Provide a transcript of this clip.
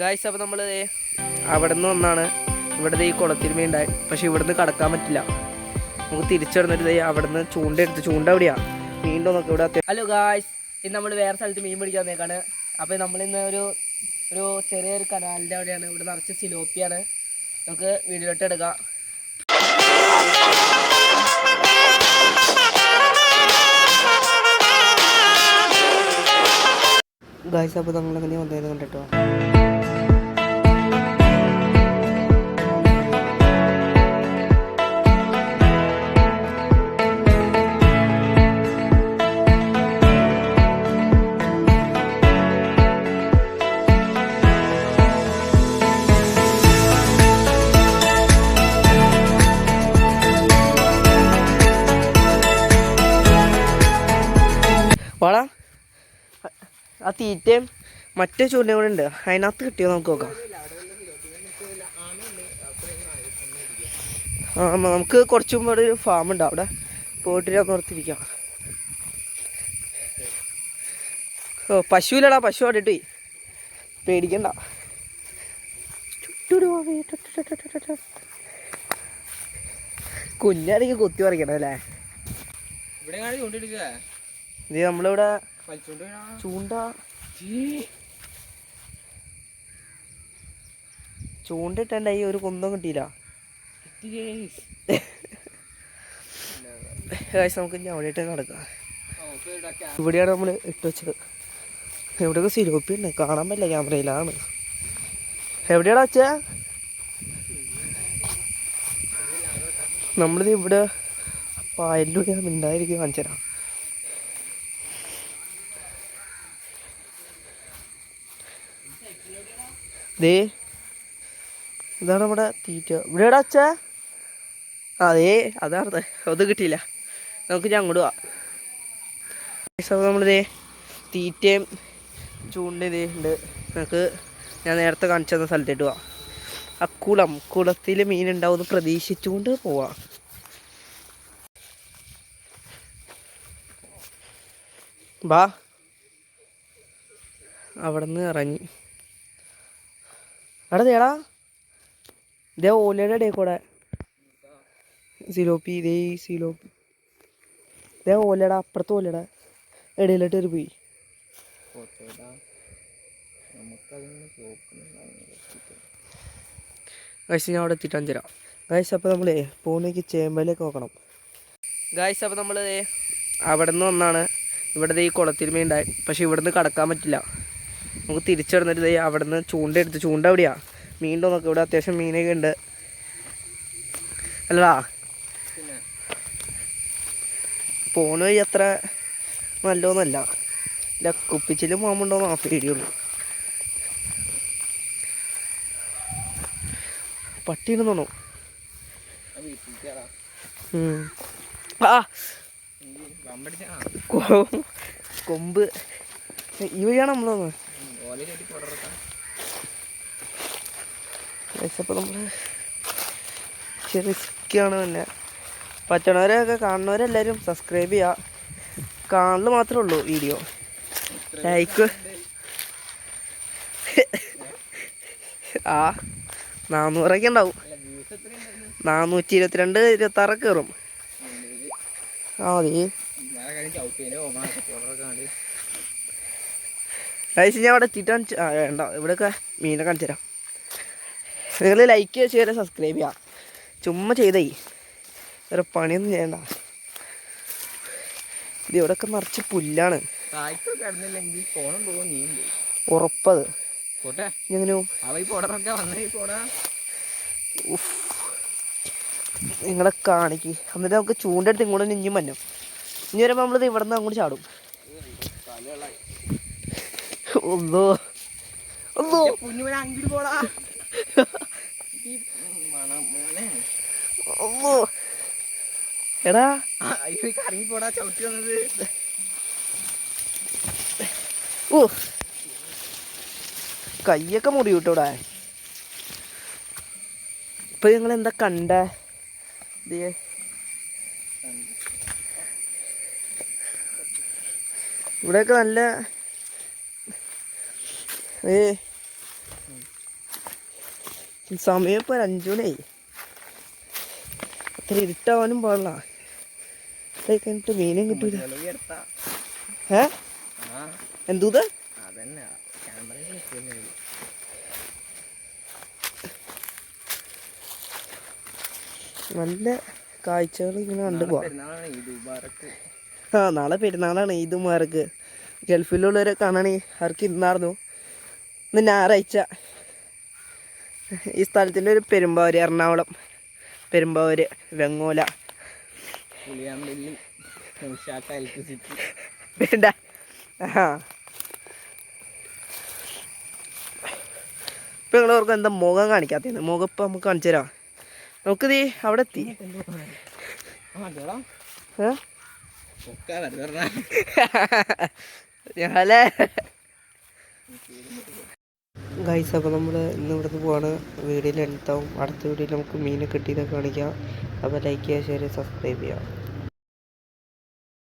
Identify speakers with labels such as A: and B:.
A: Guys അപ്പോൾ നമ്മൾ അവിടെ നിന്ന് വന്നാണ് ഇവിടെ ഈ കുളത്തിരുമ ഉണ്ടായി. പക്ഷെ ഇവിടുന്ന് കടക്കാൻ പറ്റില്ല. നമുക്ക് തിരിച്ചിടുന്നിട്ട് അവിടെ നിന്ന് ചൂണ്ട എവിടെയാണ് മീനുണ്ടോ നോക്കി ഇവിടെ. ഹലോ ഗായ്സ്, ഇന്ന് നമ്മൾ വേറെ സ്ഥലത്ത് മീൻ പിടിക്കാൻ വന്നേക്കാണ്. അപ്പോൾ നമ്മളിന്ന് ഒരു ചെറിയൊരു കനാലിൻ്റെ അവിടെയാണ്. ഇവിടെ നിറച്ച് സിലോപ്പിയാണ്. നമുക്ക് വീഡിയോട്ട് എടുക്കാം. ഗായ്സ് അപ്പോൾ നമ്മളങ്ങനെ വന്നേന്ന് കണ്ടിട്ടോ. വാടാ, ആ തീറ്റയും മറ്റേ ചൂണ്ടയും കൂടെ ഉണ്ട്. അതിനകത്ത് കിട്ടിയോ നമുക്ക് നോക്കാം. നമുക്ക് കുറച്ച് മുമ്പ് ഇവിടെ ഒരു ഫാം ഉണ്ട്. അവിടെ പോയിട്ട് ഞാൻ നിർത്തിരിക്കാം. ഓ, പശുവില്ലടാ, പശു ആടിട്ട് പേടിക്കണ്ട. കുഞ്ഞാണെങ്കിൽ കുത്തി പറിക്കണം അല്ലേ. ഇത് നമ്മളിവിടെ ചൂണ്ടിട്ടുണ്ടായി. ഒരു കുന്തം കിട്ടിയില്ല. നമുക്ക് ഇനി അവിടെയിട്ട് നടക്കാം. ഇവിടെയാണ് നമ്മൾ ഇട്ട് വെച്ചത്. എവിടെയൊക്കെ സിലോപ്പി ഉണ്ട്, കാണാൻ പറ്റില്ല, ക്യാമറയിലാണ്. എവിടെയാടാ വെച്ചാ? നമ്മളിത് ഇവിടെ പായലിലൂടെ ഉണ്ടായിരിക്കും. കാണിച്ചു തരാം. ദേ ഇതാണ് നമ്മുടെ തീറ്റ. ഇവിടെയുടെ അച്ഛ അതേ അതാണ്. അത് കിട്ടിയില്ല. നമുക്ക് ഞാൻ അങ്ങോട്ട് പോവാം. നമ്മളിതേ തീറ്റയും ചൂണ്ട ഇതേ ഉണ്ട്. നമുക്ക് ഞാൻ നേരത്തെ കാണിച്ചു തന്ന സ്ഥലത്തേട്ട് പോവാം. ആ കുളത്തിൽ മീനുണ്ടാവും പ്രതീക്ഷിച്ചുകൊണ്ട് പോവാം. ബാ, അവിടെ നിന്ന് ഇറങ്ങി. അവിടെ തേടാ, ഇതേ ഓലയുടെ ഇടയിൽ കൂടെ സിലോപ്പി. ഇതേ സിലോപ്പി ഇതേ ഓലയുടെ അപ്പുറത്ത് ഓലയുടെ ഇടയിലോട്ട് ഒരു പോയി. ഗൈസ് ഞാൻ അവിടെ എത്തിയിട്ട് അഞ്ചരാം. ഗൈസ് അപ്പോൾ നമ്മൾ പോകുന്നേക്ക് ചേമ്പലേക്ക് നോക്കണം. ഗൈസ് അപ്പോൾ നമ്മൾ അവിടെ നിന്ന് വന്നാണ് ഇവിടെ ഈ കുളത്തിരുമ ഉണ്ടായി. പക്ഷെ ഇവിടുന്ന് കടക്കാൻ പറ്റില്ല. നമുക്ക് തിരിച്ചിടുന്നിട്ട് അവിടെ നിന്ന് ചൂണ്ട എവിടെയാണ് മീനുണ്ടോ നോക്കി. ഇവിടെ അത്യാവശ്യം മീനൊക്കെ ഉണ്ട് അല്ലടാ. പോണ വഴി അത്ര നല്ലതൊന്നുമല്ല. ഇല്ല, കുപ്പിച്ചിലും പോകുമ്പോണ്ടോന്ന് ആ പേടിയുള്ളൂ. പട്ടിയുണ്ടെന്നോ. ആ കൊമ്പ് ഈ വഴിയാണ് നമ്മളൊന്ന്. അപ്പോൾ നമ്മൾ റിസ്ക്കാണ്. പിന്നെ പറ്റണവരൊക്കെ കാണുന്നവരെല്ലാവരും സബ്സ്ക്രൈബ് ചെയ്യുക. കാണല് മാത്രമേ ഉള്ളൂ വീഡിയോ. ലൈക്ക് 400 ഉണ്ടാവും. 422 26 കയറും. ആ മതി. കഴിച്ച് ഞാൻ അവിടെ എത്തിയിട്ട് വേണ്ട, ഇവിടെയൊക്കെ മീനെ കാണിച്ചു തരാം. നിങ്ങൾ ലൈക്ക് ഷെയർ സബ്സ്ക്രൈബ് ചെയ്യാം. ചുമ്മാ ചെയ്തേ, വേറെ പണിയൊന്നും ചെയ്യണ്ട. ഇത് ഇവിടെയൊക്കെ നിറച്ച് പുല്ലാണ്. ഉറപ്പത് എങ്ങനെയോ. നിങ്ങളെ കാണിക്ക്. എന്നിട്ട് നമുക്ക് ചൂണ്ടെടുത്ത് ഇങ്ങോട്ട് ഇഞ്ഞും മഞ്ഞം. ഇനി വരുമ്പോൾ നമ്മളിത് ഇവിടെ നിന്ന് അങ്ങോട്ട് ചാടും. ഒന്നോ എടാ ഇറങ്ങിപ്പോടാ, ചവിട്ടി വന്നത്. ഓ, കയ്യൊക്കെ മുടി കിട്ടോ ഇവിടെ. ഇപ്പൊ നിങ്ങൾ എന്താ കണ്ട? ഇവിടെയൊക്കെ നല്ല സമയം ഇപ്പോൾ 5 മണിയായി. അത്ര ഇരുട്ടാവാനും പാടില്ല. കഴിഞ്ഞിട്ട് മീനും കിട്ടൂല. എന്തൂത് നല്ല കാഴ്ചകൾ ഇങ്ങനെ കണ്ടു പോവാം. നാളെ പെരുന്നാളാണ്, ഈദ് മുബാറക്ക്. ഗൾഫിലുള്ളവരെ കാണാണേ അവർക്ക് ഇന്നായിരുന്നു. ഇന്ന് ഞായറാഴ്ച. ഈ സ്ഥലത്തിൻ്റെ ഒരു പെരുമ്പാവൂർ, എറണാകുളം പെരുമ്പാവൂർ, വെങ്ങോല. വേണ്ട. ഇപ്പം നിങ്ങളവർക്ക് എന്താ മുഖം കാണിക്കാത്തത്? മുഖം ഇപ്പം നമുക്ക് കാണിച്ചു തരാം. നമുക്കിത് അവിടെ എത്തി. ഞാനേ ഗൈസ്, അപ്പോൾ നമ്മൾ ഇന്ന് ഇവിടുന്ന് പോവാണ്. വീഡിയോയിൽ എടുത്താവും. അടുത്ത വീഡിയോയിൽ നമുക്ക് മീനെ കിട്ടിയതൊക്കെ കാണിക്കാം. അപ്പോൾ ലൈക്ക് ചെയ്യുക, ഷെയർ ചെയ്യുക, സബ്സ്ക്രൈബ് ചെയ്യുക.